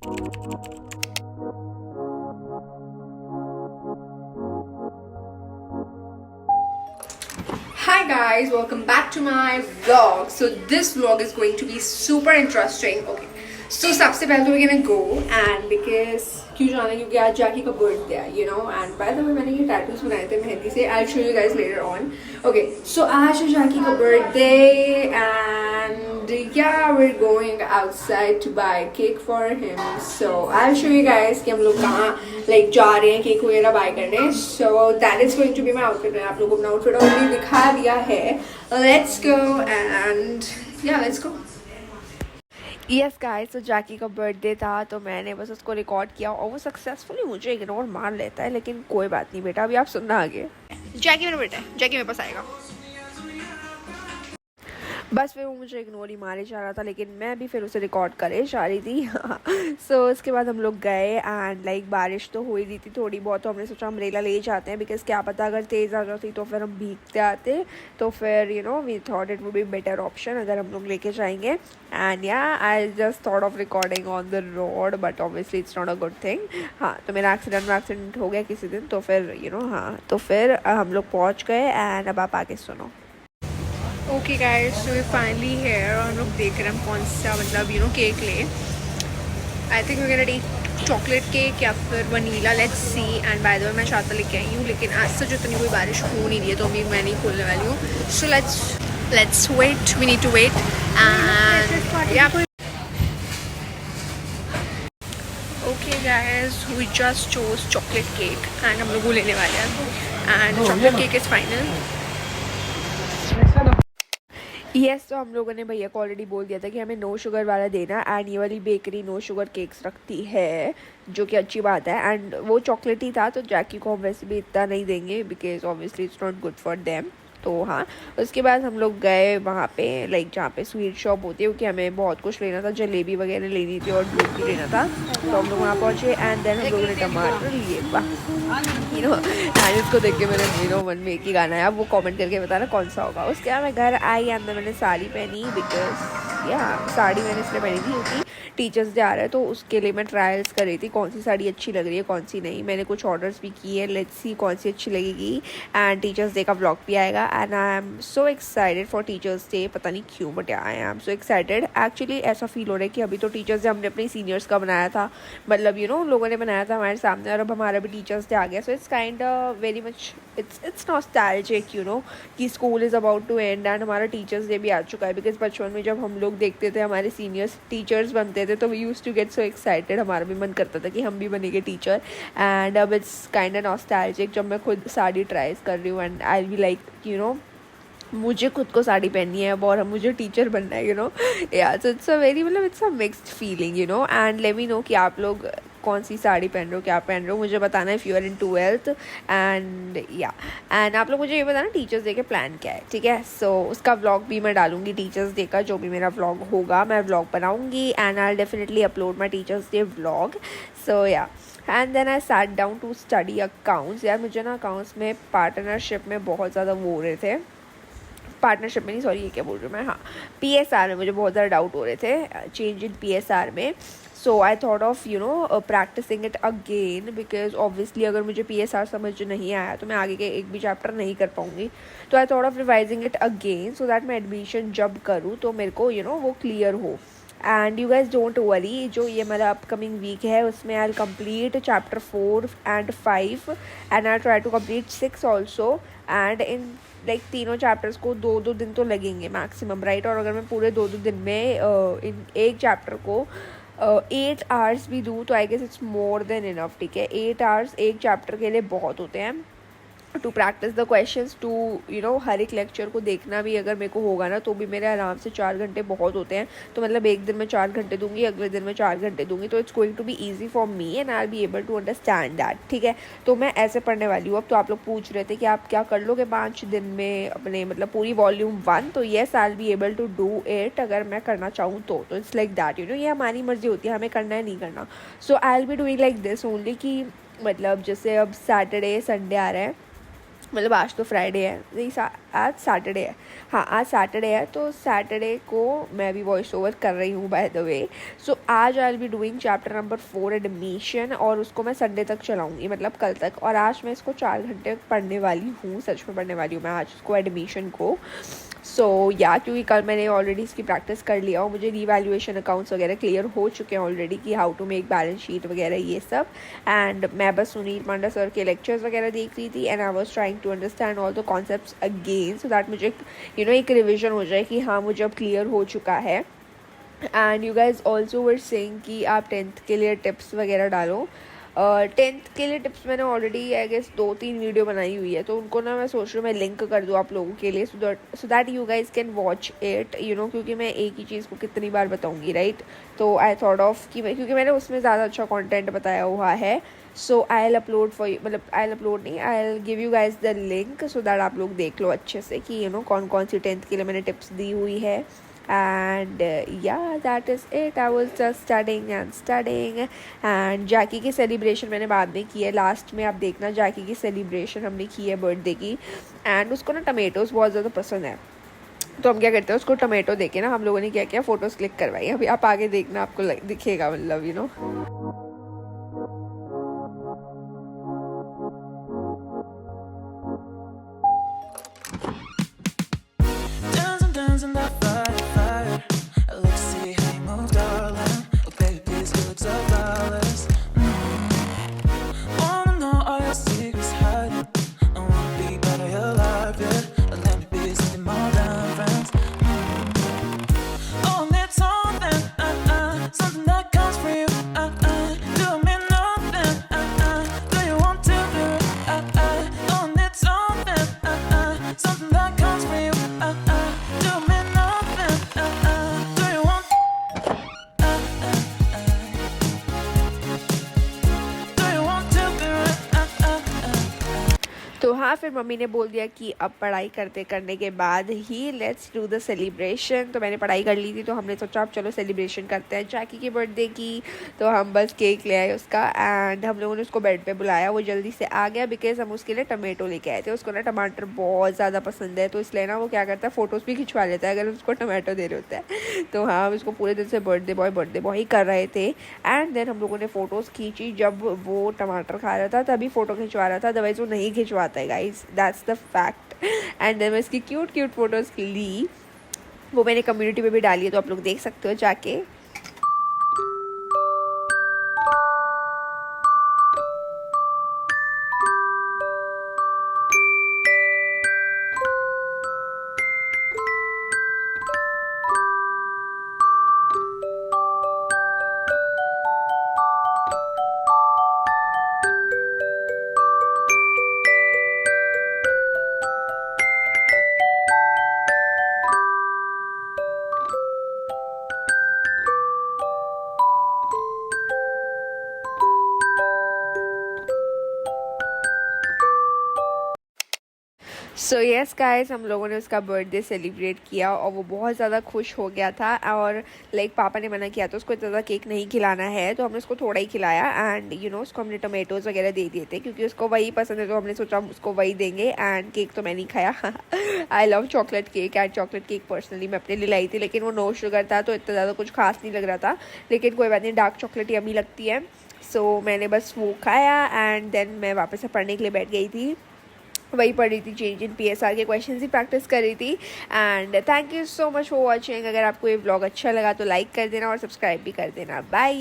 Hi guys, welcome back to my vlog. So this vlog is going to be super interesting. Okay, so सबसे पहले तो we're gonna go and because क्यों जाना, क्योंकि आज जैकी का बर्थडे है, you know, and by the way मैंने ये tattoos बनाए थे मेहंदी से. I'll show you guys later on. Okay, so आज है जैकी का birthday and yeah, we're going outside to buy cake for him. So I'll show you guys कि हम लोग कहाँ like जा रहे हैं केक वगैरह buy करने. So that is going to be my outfit. मैंने आप लोगों को अपना outfit already दिखा दिया है. Let's go and yeah, let's go. Yes guys, तो जैकी का बर्थडे था तो मैंने बस उसको रिकॉर्ड किया और वो सक्सेसफुली मुझे इग्नोर मार लेता है, लेकिन कोई बात नहीं बेटा, अभी आप सुनना आगे. जैकी मेरा बेटा है, जैकी मेरे पास आएगा. बस फिर वो मुझे इग्नोर ही मारे जा रहा था, लेकिन मैं भी फिर उसे रिकॉर्ड करे जा रही थी. सो उसके बाद हम लोग गए एंड लाइक बारिश तो हो ही रही थी थोड़ी बहुत, तो हमने सोचा अम्ब्रेला ले जाते हैं बिकॉज क्या पता अगर तेज़ आ जाती तो फिर हम भीगते आते. तो फिर you know we thought it would be better option अगर हम लोग लेके जाएंगे. एंड या I just thought of recording on the road, but obviously it's not a good thing. हाँ, तो मेरा एक्सीडेंट हो गया किसी दिन, तो फिर यू नो हाँ, तो फिर हम लोग पहुँच गए एंड अब आप आगे सुनो. Okay guys, so we finally here और हम लोग देख रहे हैं हम कौन सा मतलब यू नो केक ले. आई थिंक वगैरह टेक चॉकलेट केक या फिर vanilla, let's see. And by the way मैं चाहता लेके आई हूँ, लेकिन आज से जो इतनी कोई बारिश हो नहीं रही है तो अभी मैं नहीं खोलने वाली हूँ. So let's wait, we need to wait and yeah. Okay guys, we just chose chocolate cake and हम लोग वो लेने वाले हैं and chocolate cake is final. Yes, तो हम लोगों ने भैया को ऑलरेडी बोल दिया था कि हमें नो शुगर वाला देना एंड ये वाली बेकरी नो शुगर केक्स रखती है, जो कि अच्छी बात है. एंड वो चॉकलेट ही था तो जैकी को हम वैसे भी इतना नहीं देंगे because obviously it's not good for them. तो हाँ, उसके बाद हम लोग गए वहाँ पे लाइक जहाँ पे स्वीट शॉप होती है, क्योंकि हमें बहुत कुछ लेना था, जलेबी वगैरह लेनी थी और दूध भी लेना था. तो हम लोग वहाँ पहुँचे एंड देन हम लोगों ने टमाटर लिए. यू नो एंड इसको देख के मेरे यू नो मन में एक ही गाना है, अब वो कमेंट करके बताना कौन सा होगा. उसके बाद मैं घर आई एंड मैंने साड़ी पहनी बिकॉज या साड़ी मैंने इसलिए पहनी थी क्योंकि टीचर्स डे आ रहा है, तो उसके लिए मैं ट्रायल्स कर रही थी कौन सी साड़ी अच्छी लग रही है कौन सी नहीं. मैंने कुछ ऑर्डर्स भी किए, लेट्स सी कौन सी अच्छी लगेगी. एंड टीचर्स डे का व्लॉग भी आएगा and I am so excited for teachers day. पता नहीं क्यों but I am so excited. Actually ऐसा फील हो रहा है कि अभी तो टीचर्स डे हमने अपने सीनियर्स का बनाया था, मतलब यू नो लोगों ने बनाया था हमारे सामने, और अब हमारा भी टीचर्स डे आ गया. So it's kind very much it's nostalgic you know कि school is about to end and हमारा टीचर्स डे भी आ चुका है. बिकॉज बचपन में जब हम लोग देखते थे हमारे सीनियर्स टीचर्स बनते थे तो we used to get so excited, हमारा भी मन करता था कि हम भी बनेंगे टीचर. एंड अब इट्स काइंड ऑफ नॉस्टैल्जिक जब मैं खुद साड़ी ट्राई कर रही हूँ and I be like you know मुझे खुद को साड़ी पहननी है और मुझे टीचर बनना है यू नो. या सो इट्स अ वेरी मतलब it's a mixed feeling you know. And let me know कि आप लोग कौन सी साड़ी पहन रहे हो, क्या पहन रहे हो, मुझे बताना if you are in 12th. And या एंड आप लोग मुझे ये बताना टीचर्स डे के प्लान क्या है, ठीक है. सो उसका व्लॉग भी मैं डालूंगी टीचर्स डे का, जो भी मेरा व्लॉग होगा मैं व्लॉग बनाऊंगी and I definitely upload my teachers day vlog. So yeah and then I sat down to study accounts. यार मुझे ना अकाउंट्स में पार्टनरशिप में बहुत ज़्यादा वो हो रहे थे, पार्टनरशिप में नहीं सॉरी ये क्या बोल रही हूँ मैं, हाँ PSR में मुझे बहुत ज़्यादा डाउट हो रहे थे, चेंज इन PSR में. So I thought of you know practicing it again because obviously अगर मुझे PSR समझ नहीं आया तो मैं आगे के एक भी चैप्टर नहीं कर पाऊँगी. तो I thought of revising it again so that मैं एडमिशन जब करूँ तो मेरे को यू नो वो क्लियर हो. And you guys don't worry, जो ये मेरा अपकमिंग वीक है उसमें I will complete chapter 4 and 5 and I try to complete 6 also. And in like तीनों चैप्टर्स को 2-2 दिन तो लगेंगे मैक्सिमम, राइट. और अगर मैं पूरे 2-2 दिन में इन एक चैप्टर को 8 आवर्स भी दूँ तो I guess it's more than enough, ठीक है. 8 आवर्स एक चैप्टर के लिए बहुत होते हैं to practice the questions, to you know हर एक लेक्चर को देखना भी अगर मेरे को होगा ना तो भी मेरे आराम से 4 घंटे बहुत होते हैं. तो मतलब एक दिन में 4 घंटे दूंगी, अगले दिन में 4 घंटे दूंगी, तो it's going to be easy for me and I will be able to understand that, ठीक है. तो मैं ऐसे पढ़ने वाली हूँ अब. तो आप लोग पूछ रहे थे कि आप क्या कर लोगे 5 दिन में अपने मतलब पूरी वॉल्यूम 1, तो yes I will be able to do it अगर मैं करना चाहूँ तो it's like that you know. ये हमारी मर्जी होती है हमें करना है नहीं करना. So I will be doing like this only कि मतलब जैसे अब सैटरडे संडे आ रहा है, मतलब आज तो फ्राइडे है, नहीं आज सैटरडे है, हाँ आज सैटरडे है, तो सैटरडे को मैं भी वॉइस ओवर कर रही हूँ बाय द वे। सो आज I will be doing chapter number 4 admission, और उसको मैं संडे तक चलाऊँगी, मतलब कल तक। और आज मैं इसको 4 घंटे पढ़ने वाली हूँ, सच में पढ़ने वाली हूँ मैं आज इसको, एडमिशन को। सो या क्योंकि कल मैंने ऑलरेडी इसकी प्रैक्टिस कर लिया और मुझे रीवैल्यूएशन अकाउंट्स वगैरह क्लियर हो चुके हैं ऑलरेडी कि how to make balance sheet वगैरह ये सब। एंड मैं बस सुनील पांडा सर के लेक्चर्स वगैरह देख रही थी, and I was trying to understand all the concepts again, so that मुझे एक रिविजन हो जाए कि हाँ मुझे अब क्लियर हो चुका है। And you guys also were saying कि आप 10th के लिए टिप्स वगैरह डालो। 10th के लिए टिप्स मैंने ऑलरेडी आई गेस 2-3 वीडियो बनाई हुई है, तो उनको ना मैं सोच रही हूँ मैं लिंक कर दूँ आप लोगों के लिए, so that you guys can watch it, क्योंकि मैं एक ही चीज़ को कितनी बार बताऊँगी, राइट। तो आई थॉट ऑफ कि क्योंकि मैंने उसमें ज़्यादा अच्छा कॉन्टेंट बताया हुआ है, सो आई एल अपलोड फॉर मतलब आई एल अपलोड नहीं, I L give you guys the link so that आप लोग देख लो अच्छे से कि कौन कौन सी 10th के लिए मैंने टिप्स दी हुई है। And yeah, that is it. I was just studying and जैकी की सेलिब्रेशन मैंने बाद में की है, लास्ट में आप देखना जैकी की सेलिब्रेशन हमने की है बर्थडे की। एंड उसको ना टमेटोज़ बहुत ज़्यादा पसंद है, तो हम क्या करते हैं उसको टमेटो देके ना हम लोगों ने क्या किया, फ़ोटोज़ क्लिक करवाई। अभी आप आगे देखना, आपको दिखेगा, मतलब Dancing that fire. Let's see how you move, darling. Oh, baby, please look so flawless. Wanna know all your secrets hiding. I wanna be part of your life, yeah. Let me be something more than friends. Oh, need something, something that comes for you, do me nothing, do you want to do it, oh, need something, something that comes for you, do me nothing, do you want, do you want to do it, तो हाँ, फिर mummy ने बोल दिया कि अब पढ़ाई करने के बाद ही लेट्स डू द सेलिब्रेशन। तो मैंने पढ़ाई कर ली थी, तो हमने सोचा अब चलो सेलिब्रेशन करते हैं जैकी की बर्थडे की। तो हम बस केक ले आए उसका, एंड हम लोगों ने उसको बेड पे बुलाया। वो जल्दी से आ गया बिकॉज हम उसके लिए टमाटो लेके आए थे। उसको ना टमाटर बहुत ज़्यादा पसंद है, तो इसलिए ना वो क्या करता है, फ़ोटोज़ भी खिंचवा लेता है अगर उसको टमाटो दे रहे होते हैं। तो हाँ, हम उसको पूरे दिन से बर्थडे बॉय ही कर रहे थे। एंड देन हम लोगों ने फ़ोटोज़ खींची, जब वो टमाटर खा रहा था तभी फ़ोटो खिंचवा रहा था, अदरवाइज़ वो नहीं खिंचवाता है guys, that's the fact. And then मैं इसकी क्यूट फ़ोटोज़ ली, वो मैंने कम्युनिटी पे भी डाली है, तो आप लोग देख सकते हो जाके। सो यस गाइस, हम लोगों ने उसका बर्थडे सेलिब्रेट किया और वो बहुत ज़्यादा खुश हो गया था। और लाइक पापा ने मना किया तो उसको इतना ज़्यादा केक नहीं खिलाना है, तो हमने उसको थोड़ा ही खिलाया। एंड उसको हमने टमेटोज़ वगैरह दे दिए थे क्योंकि उसको वही पसंद है, तो हमने सोचा उसको वही देंगे। एंड केक तो मैं नहीं खाया, I love chocolate cake, and chocolate cake personally मैं अपने लिए लाई थी, लेकिन वो नो शुगर था तो इतना ज़्यादा कुछ खास नहीं लग रहा था। लेकिन कोई बात नहीं, डार्क चॉकलेट यम्मी लगती है। सो मैंने बस वो खाया, एंड देन मैं वापस से पढ़ने के लिए बैठ गई थी। वही पढ़ रही थी, चेंज इन PSR के क्वेश्चन ही प्रैक्टिस कर रही थी। And thank you so much for watching. अगर आपको ये व्लॉग अच्छा लगा तो लाइक कर देना और सब्सक्राइब भी कर देना। बाय।